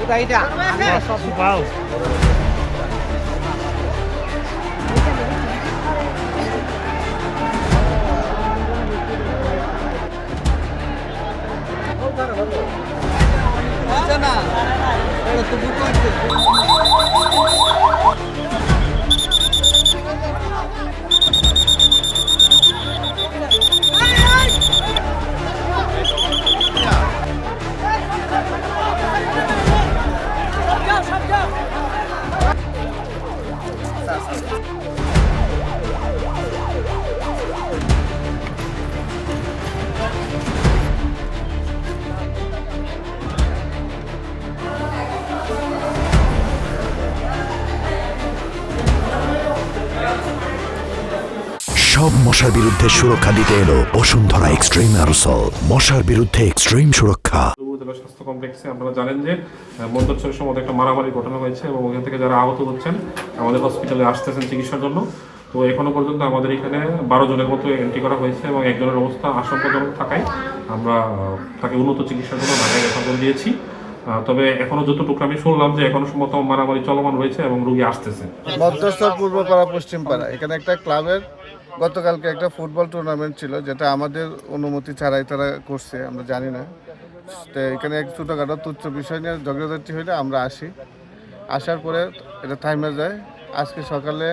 Wow. সব মশার বিরুদ্ধে সুরক্ষা দিতে এলো বসুন্ধরা এক্সট্রিম অ্যারোসল, মশার বিরুদ্ধে এক্সট্রিম সুরক্ষা। উপজেলা স্বাস্থ্য কমপ্লেক্সে আপনারা জানেন যে মধ্যচ্ছরের সময় একটা মারামারি ঘটনা হয়েছে এবং ওখান থেকে যারা আহত হচ্ছেন আমাদের হসপিটালে আসতেছেন চিকিৎসার জন্য। তো এখনো পর্যন্ত আমাদের এখানে 12 জনের মতো এন্ট্রি করা হয়েছে এবং একজনের অবস্থা আশঙ্কাজনক থাকায় আমরা তাকে উন্নত চিকিৎসার জন্য ঢাকায় রেফার করে দিয়েছি। তবে এখনো যতটুকু আমি শুনলাম যে এখনো মতো মারামারি চলমান রয়েছে এবং রোগী আসতেছে। মধ্যস্থল পূর্বপাড়া পশ্চিমপাড়া এখানে একটা ক্লাবের গতকালকে একটা ফুটবল টুর্নামেন্ট ছিল, যেটা আমাদের অনুমতি ছাড়াই তারা করছে, আমরা জানি না। তো এখানে এক ছোটোখাটো তুচ্ছ বিষয় নিয়ে ঝগড়াঝাটি হইলে আমরা আসার পরে এটা থাইমে যায়। আজকে সকালে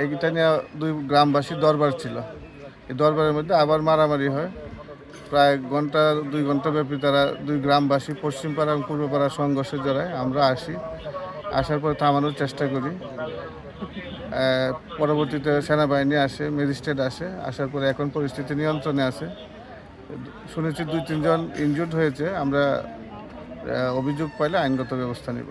এইটা নিয়ে 2 গ্রামবাসী দরবার ছিল, এই দরবারের মধ্যে আবার মারামারি হয়। প্রায় 2 ঘন্টা ব্যাপী তারা 2 গ্রামবাসী পশ্চিমপাড়া এবং পূর্বপাড়া সংঘর্ষে জড়ায়। আমরা আসার পরে থামানোর চেষ্টা করি। পরবর্তীতে সেনাবাহিনী আসে, ম্যাজিস্ট্রেট আসার পরে এখন পরিস্থিতি নিয়ন্ত্রণে আছে। শুনেছি 2-3 জন ইনজুর্ড হয়েছে। আমরা অভিযোগ পাইলে আইনগত ব্যবস্থা নিব।